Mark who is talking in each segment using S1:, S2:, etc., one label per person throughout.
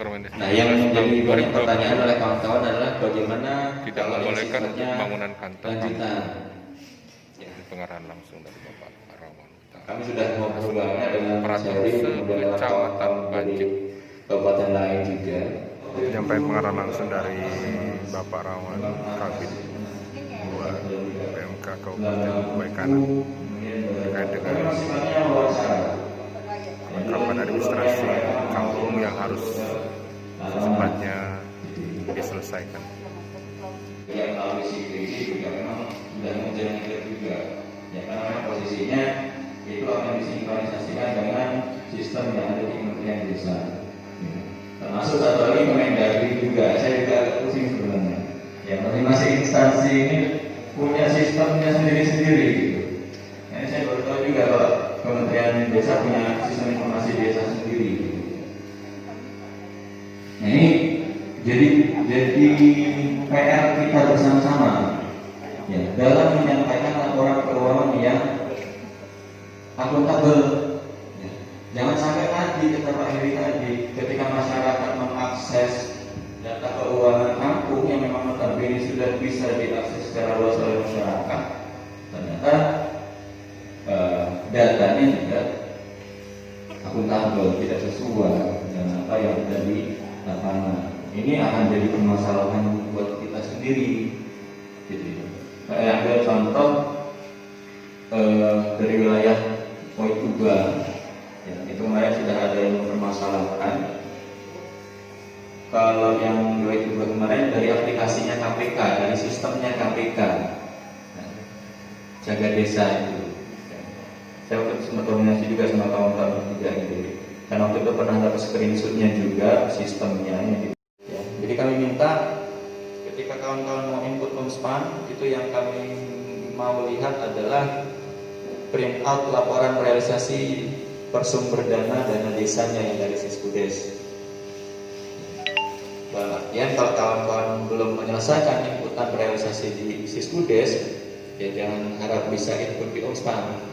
S1: Permendikbud
S2: Nah, yang menjadi banyak
S1: 2020
S2: pertanyaan oleh kawan-kawan adalah bagaimana
S1: tidak
S2: kalau yang
S1: membolehkan untuk
S2: sifatnya
S1: pembangunan kantor
S2: lanjutan.
S1: Ini pengarahan langsung dari Bapak Rawan.
S2: Kami sudah ngobrolnya dengan Mas
S1: Operator
S2: Heri, kemudian dengan
S1: Kecamatan
S2: kawan-kawan dari
S1: Banjir.
S2: kabupaten lain juga.
S3: Penyampaian pengarahan langsung dari Bapak Rawan Kabid 2 PMK Kabupaten Baikana terkait dengan kelengkapan administrasi kampung yang harus secepatnya diselesaikan.
S2: Yang melalui CPD juga memang sudah menjadi juga, ya karena memang posisinya itu akan disinkronisasikan dengan sistem yang ada di Kementerian Desa. Termasuk satu lagi Kemendagri juga, saya juga agak pusing sebenarnya. Ya masing-masing instansi ini punya sistemnya sendiri-sendiri. Gitu. Nah, saya baru tahu juga kalau Kementerian Desa punya sistem informasi desa sendiri. Nah ini jadi PR kita bersama-sama ya, dalam menyampaikan laporan keuangan yang akuntabel. Ya. Jangan sampai tadi kata Pak Heri tadi, ketika masyarakat mengakses data keuangan kampung yang memang notabene sudah bisa diakses secara luas oleh masyarakat, ternyata datanya tidak akuntabel, tidak sesuai dengan apa yang ada di lapangan. Ini akan jadi permasalahan buat kita sendiri. Gitu. Saya ambil contoh dari wilayah Poituba, ya, itu kemarin sudah ada yang mempermasalahkan. Kalau yang Poituba kemarin dari aplikasinya KPK, dari sistemnya KPK, nah, jaga desa itu. Saya sempat koordinasi juga sama kawan-kawan juga gitu. Dan waktu itu pernah dapat screenshotnya juga sistemnya. Ya. Jadi kami minta ketika kawan-kawan mau input Omspan, itu yang kami mau lihat adalah print out laporan realisasi persumber dana desanya yang dari Siskudes. Ya, kalau kawan-kawan belum menyelesaikan inputan realisasi di Siskudes, ya jangan harap bisa input di Omspan.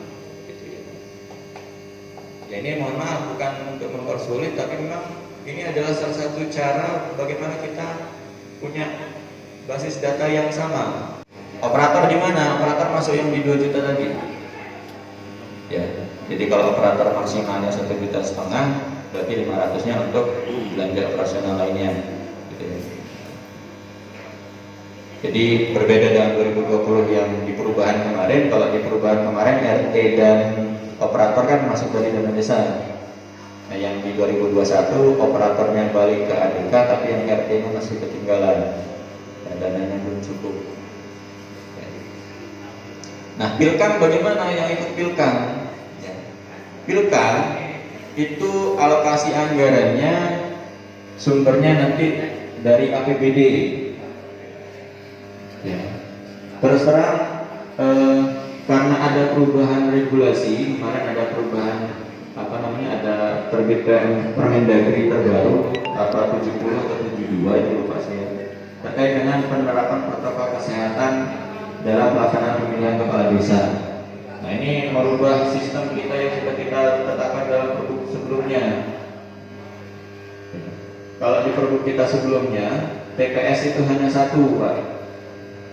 S2: Ya ini mohon maaf bukan untuk mempersulit, tapi memang ini adalah salah satu cara bagaimana kita punya basis data yang sama. Operator di mana? Operator masuk yang di 2 juta tadi. Ya, jadi kalau operator maksimalnya 1,5 juta, berarti 500-nya untuk belanja operasional lainnya. Gitu ya. Jadi berbeda dengan 2020 yang di perubahan kemarin. Kalau di perubahan kemarin RT dan operator kan masuk dari dana desa. Nah, yang di 2021 operatornya balik ke ADK, tapi yang RT-nya masih ketinggalan. Nah, dananya belum cukup. Nah, Pilkam bagaimana yang ikut Pilkam? Ya. Pilkam itu alokasi anggarannya sumbernya nanti dari APBD. Ya. Terus terang karena ada perubahan regulasi, kemarin ada perubahan ada terbit Permendagri terbaru 70 atau 72 itu lupa saya, terkait dengan penerapan protokol kesehatan dalam pelaksanaan pemilihan kepala desa. Nah ini merubah sistem kita yang sudah kita tetapkan dalam produk sebelumnya. Kalau di produk kita sebelumnya TPS itu hanya 1, Pak.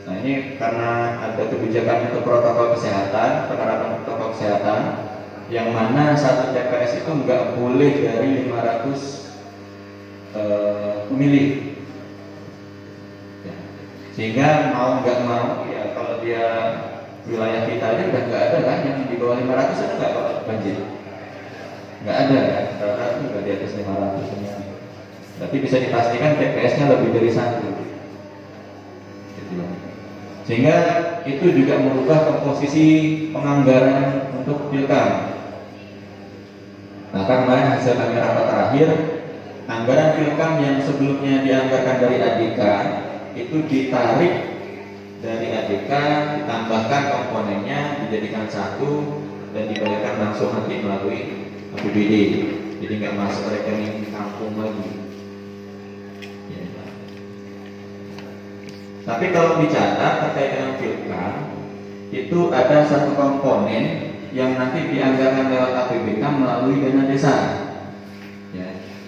S2: Nah ini karena ada kebijakan untuk protokol kesehatan, penerapan protokol kesehatan, yang mana 1 TPS itu nggak boleh dari 500 pemilih. Ya. Sehingga mau nggak mau ya kalau dia wilayah kita aja udah nggak ada kan yang di bawah 500 ada nggak Pak banjir? Nggak ada kan? Rata-rata juga di atas 500 nya. Tapi bisa dipastikan TPS-nya lebih dari 1. Sehingga itu juga merubah komposisi penganggaran untuk Pilkam. Nah, kemarin hasil kami rapat terakhir, anggaran Pilkam yang sebelumnya dianggarkan dari ADK itu ditarik dari ADK, ditambahkan komponennya, dijadikan 1 dan dibayarkan langsung nanti melalui APBD. Jadi nggak masuk rekening kampung lagi. Tapi kalau dicatat terkait dengan Pilkam, itu ada 1 komponen yang nanti dianggarkan lewat APBK melalui dana desa. Ya.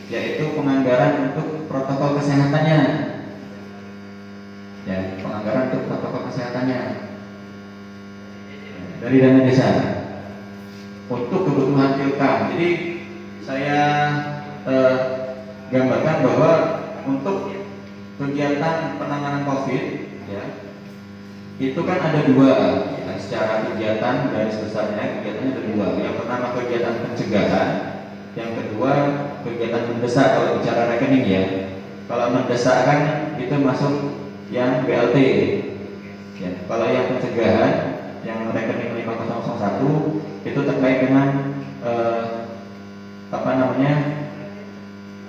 S2: yaitu penganggaran untuk protokol kesehatannya. Ya, penganggaran untuk protokol kesehatannya dari dana desa untuk kebutuhan pilkam. Jadi saya gambarkan bahwa untuk kegiatan penanganan COVID, ya, itu kan ada dua. Ya, secara kegiatan garis besarnya kegiatannya ada dua. Yang pertama kegiatan pencegahan, yang kedua kegiatan mendesak kalau bicara rekening ya. Kalau mendesak kan itu masuk yang BLT. Ya, kalau yang pencegahan yang rekening 5001 itu terkait dengan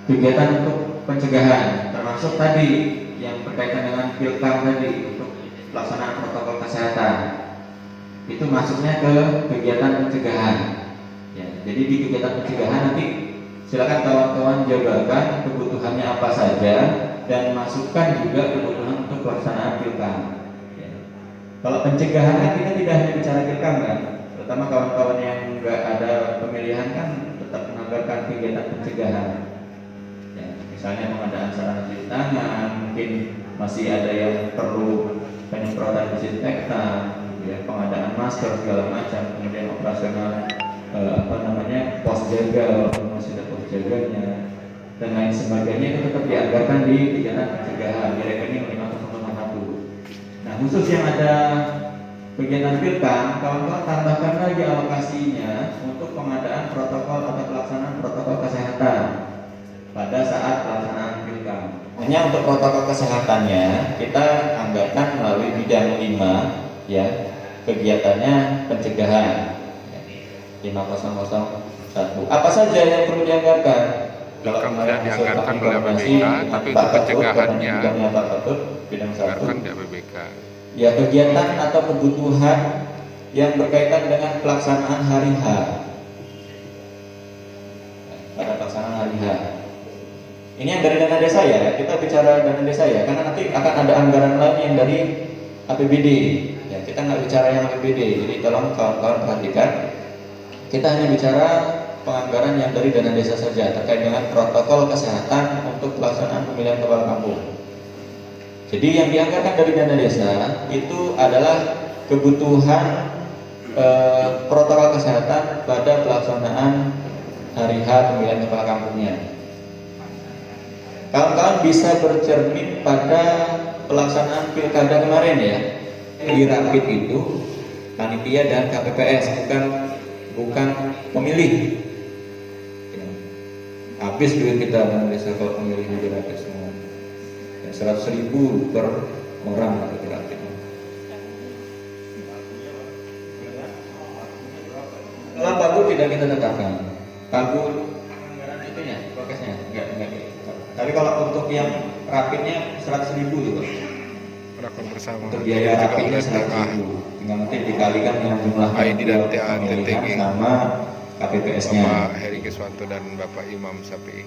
S2: kegiatan untuk pencegahan, termasuk tadi yang berkaitan dengan pilkam tadi untuk pelaksanaan protokol kesehatan. Itu masuknya ke kegiatan pencegahan. Ya, jadi di kegiatan pencegahan nanti silakan kawan-kawan jabarkan kebutuhannya apa saja dan masukkan juga kebutuhan untuk pelaksanaan pilkam. Ya. Kalau pencegahan kan kita tidak hanya bicara pilkam kan, terutama kawan-kawan yang nggak ada pemilihan kan tetap menganggarkan kegiatan pencegahan. Ya, misalnya pengadaan sarana cuci tangan, mungkin masih ada yang perlu penyemprotan disinfektan, ya, pengadaan masker segala macam, kemudian operasional pos jaga, masih ada pos jaganya dan lain sebagainya itu tetap dianggarkan di kegiatan pencegahan di rekening 5001. Nah, khusus yang ada kegiatan pilkam, kawan-kawan tambahkan lagi alokasinya untuk pengadaan protokol atau pelaksanaan protokol kesehatan pada saat pelaksanaan pilkam. Hanya untuk protokol kesehatannya kita anggarkan melalui bidang 5, ya, kegiatannya pencegahan 5001. Apa saja yang perlu dianggarkan?
S3: Pilkam tidak dianggarkan oleh APBK, tapi untuk pencegahannya dianggarkan di APBK.
S2: Ya, kegiatan atau kebutuhan yang berkaitan dengan pelaksanaan hari H. Pada pelaksanaan hari H. Ini yang dari dana desa ya, kita bicara dana desa ya, karena nanti akan ada anggaran lain yang dari APBD. Ya, kita nggak bicara yang APBD, jadi tolong kawan-kawan perhatikan. Kita hanya bicara penganggaran yang dari dana desa saja terkait dengan protokol kesehatan untuk pelaksanaan pemilihan kepala kampung. Jadi yang dianggarkan dari dana desa itu adalah kebutuhan protokol kesehatan pada pelaksanaan hari H pemilihan kepala kampungnya. Kawan-kawan bisa bercermin pada pelaksanaan pilkada kemarin ya. Di Rapid itu panitia dan KPPS, bukan pemilih. Habis duit kita dana desa kalau pemilih di Rapid semua. 100.000 per orang atau Rapid. Kalau pagu tidak kita tetapkan. Pagu anggaran itunya, prokesnya enggak. Tapi kalau untuk yang Rapidnya 100.000 juga.
S3: Rakor bersama.
S2: Untuk biaya Rapidnya 100.000. Tinggal nanti dikalikan dengan jumlah
S3: ID dan TTG
S2: sama KPPS-nya.
S3: Bapak Heri Keswanto dan Bapak Imam Syafi'i.